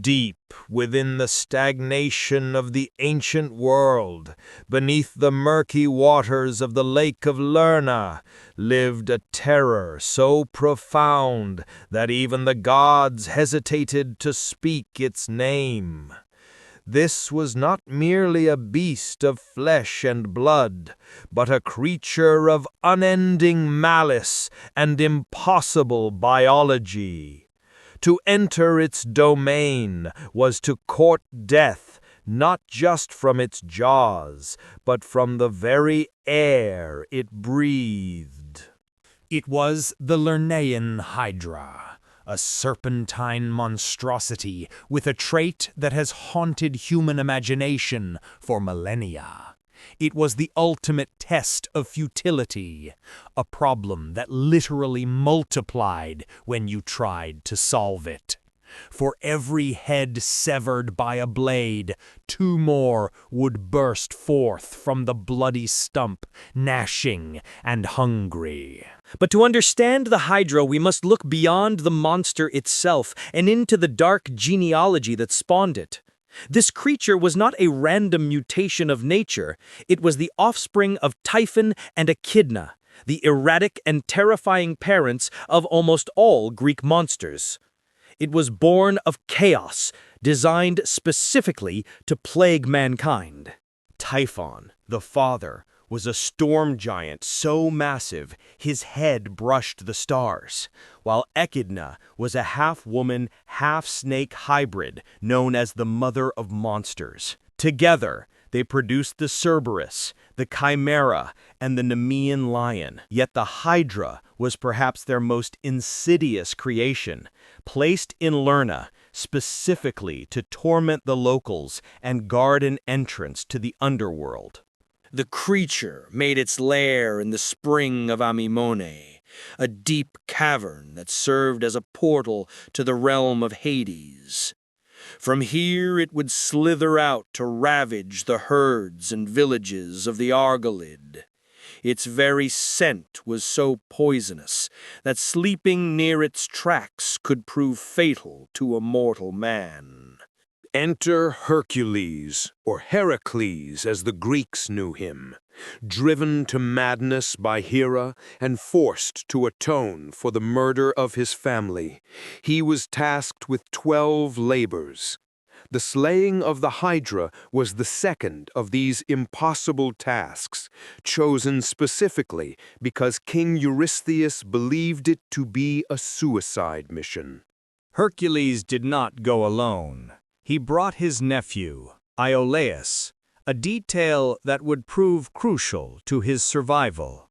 Deep within the stagnation of the ancient world, beneath the murky waters of the lake of Lerna, lived a terror so profound that even the gods hesitated to speak its name. This was not merely a beast of flesh and blood, but a creature of unending malice and impossible biology. To enter its domain was to court death, not just from its jaws, but from the very air it breathed. It was the Lernaean Hydra, a serpentine monstrosity with a trait that has haunted human imagination for millennia. It was the ultimate test of futility, a problem that literally multiplied when you tried to solve it. For every head severed by a blade, 2 more would burst forth from the bloody stump, gnashing and hungry. But to understand the Hydra, we must look beyond the monster itself and into the dark genealogy that spawned it. This creature was not a random mutation of nature. It was the offspring of Typhon and Echidna, the erratic and terrifying parents of almost all Greek monsters. It was born of chaos, designed specifically to plague mankind. Typhon, the father, was a storm giant so massive his head brushed the stars, while Echidna was a half-woman, half-snake hybrid known as the mother of monsters. Together, they produced the Cerberus, the Chimera, and the Nemean lion. Yet the Hydra was perhaps their most insidious creation, placed in Lerna specifically to torment the locals and guard an entrance to the underworld. The creature made its lair in the spring of Amymone, a deep cavern that served as a portal to the realm of Hades. From here it would slither out to ravage the herds and villages of the Argolid. Its very scent was so poisonous that sleeping near its tracks could prove fatal to a mortal man. Enter Hercules, or Heracles as the Greeks knew him, driven to madness by Hera and forced to atone for the murder of his family. He was tasked with 12 labors. The slaying of the Hydra was the second of these impossible tasks, chosen specifically because King Eurystheus believed it to be a suicide mission. Hercules did not go alone. He brought his nephew, Iolaus, a detail that would prove crucial to his survival.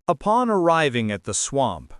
Upon arriving at the swamp,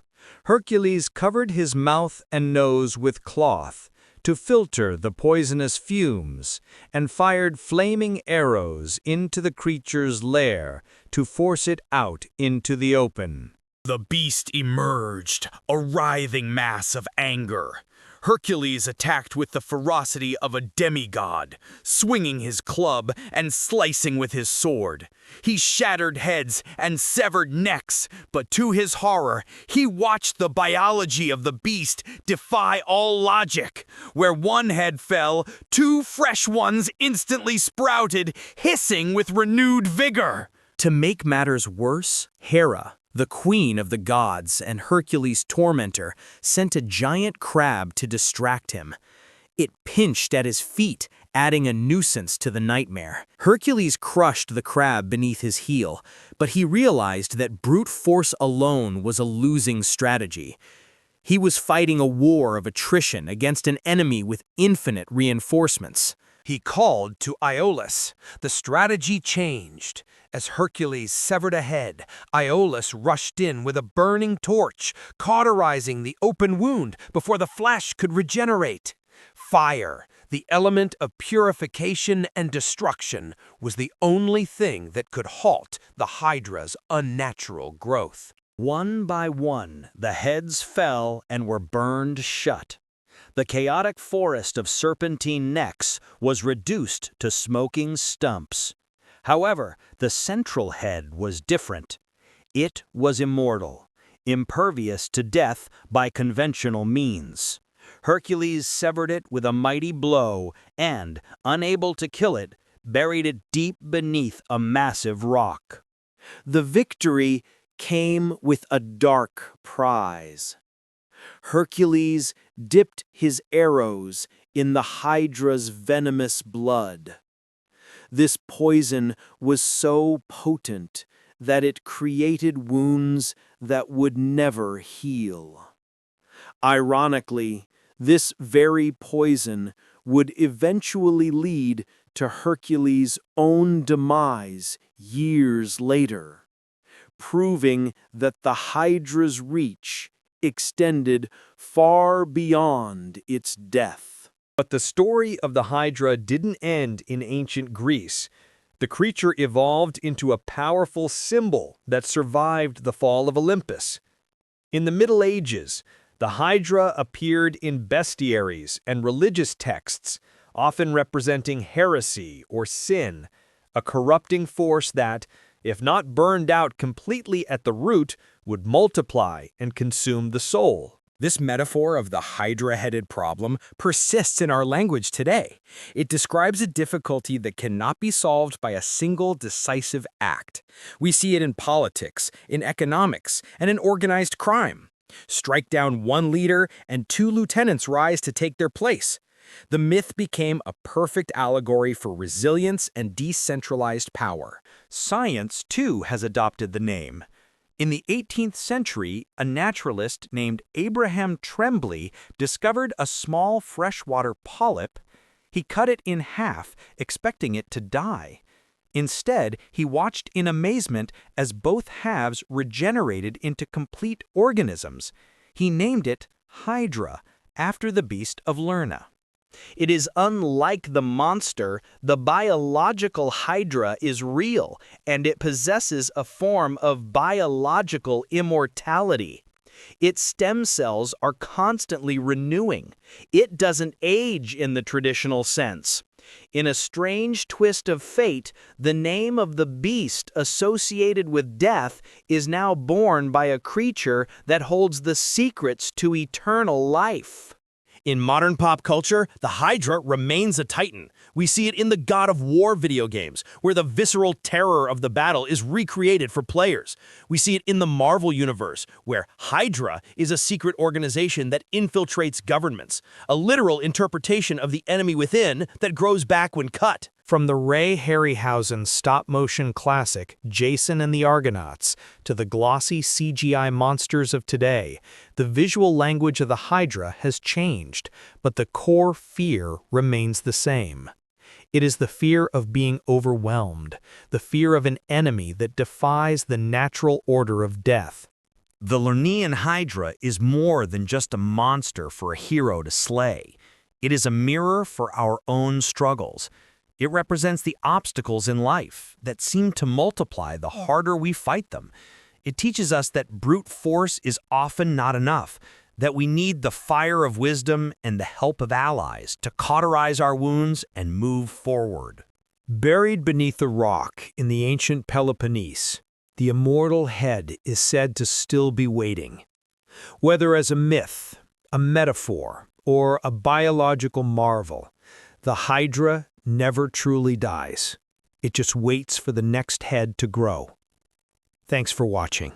Hercules covered his mouth and nose with cloth to filter the poisonous fumes and fired flaming arrows into the creature's lair to force it out into the open. The beast emerged, a writhing mass of anger. Hercules attacked with the ferocity of a demigod, swinging his club and slicing with his sword. He shattered heads and severed necks, but to his horror, he watched the biology of the beast defy all logic. Where one head fell, 2 fresh ones instantly sprouted, hissing with renewed vigor. To make matters worse, Hera, the queen of the gods and Hercules' tormentor, sent a giant crab to distract him. It pinched at his feet, adding a nuisance to the nightmare. Hercules crushed the crab beneath his heel, but he realized that brute force alone was a losing strategy. He was fighting a war of attrition against an enemy with infinite reinforcements. He called to Iolaus. The strategy changed. As Hercules severed a head, Iolaus rushed in with a burning torch, cauterizing the open wound before the flesh could regenerate. Fire, the element of purification and destruction, was the only thing that could halt the Hydra's unnatural growth. One by one, the heads fell and were burned shut. The chaotic forest of serpentine necks was reduced to smoking stumps. However, the central head was different. It was immortal, impervious to death by conventional means. Hercules severed it with a mighty blow and, unable to kill it, buried it deep beneath a massive rock. The victory came with a dark prize. Hercules dipped his arrows in the Hydra's venomous blood. This poison was so potent that it created wounds that would never heal. Ironically, this very poison would eventually lead to Hercules' own demise years later, proving that the Hydra's reach extended far beyond its death. But the story of the Hydra didn't end in ancient Greece. The creature evolved into a powerful symbol that survived the fall of Olympus. In the Middle Ages, the Hydra appeared in bestiaries and religious texts, often representing heresy or sin, a corrupting force that, if not burned out completely at the root, would multiply and consume the soul. This metaphor of the hydra-headed problem persists in our language today. It describes a difficulty that cannot be solved by a single decisive act. We see it in politics, in economics, and in organized crime. Strike down one leader and two lieutenants rise to take their place. The myth became a perfect allegory for resilience and decentralized power. Science, too, has adopted the name. In the 18th century, a naturalist named Abraham Tremblay discovered a small freshwater polyp. He cut it in half, expecting it to die. Instead, he watched in amazement as both halves regenerated into complete organisms. He named it Hydra, after the beast of Lerna. It is unlike the monster. The biological Hydra is real, and it possesses a form of biological immortality. Its stem cells are constantly renewing. It doesn't age in the traditional sense. In a strange twist of fate, the name of the beast associated with death is now borne by a creature that holds the secrets to eternal life. In modern pop culture, the Hydra remains a titan. We see it in the God of War video games, where the visceral terror of the battle is recreated for players. We see it in the Marvel universe, where Hydra is a secret organization that infiltrates governments, a literal interpretation of the enemy within that grows back when cut. From the Ray Harryhausen stop-motion classic Jason and the Argonauts to the glossy CGI monsters of today, the visual language of the Hydra has changed, but the core fear remains the same. It is the fear of being overwhelmed, the fear of an enemy that defies the natural order of death. The Lernaean Hydra is more than just a monster for a hero to slay. It is a mirror for our own struggles. It represents the obstacles in life that seem to multiply the harder we fight them. It teaches us that brute force is often not enough, that we need the fire of wisdom and the help of allies to cauterize our wounds and move forward. Buried beneath a rock in the ancient Peloponnese, the immortal head is said to still be waiting. Whether as a myth, a metaphor, or a biological marvel, the Hydra never truly dies. It just waits for the next head to grow. Thanks for watching.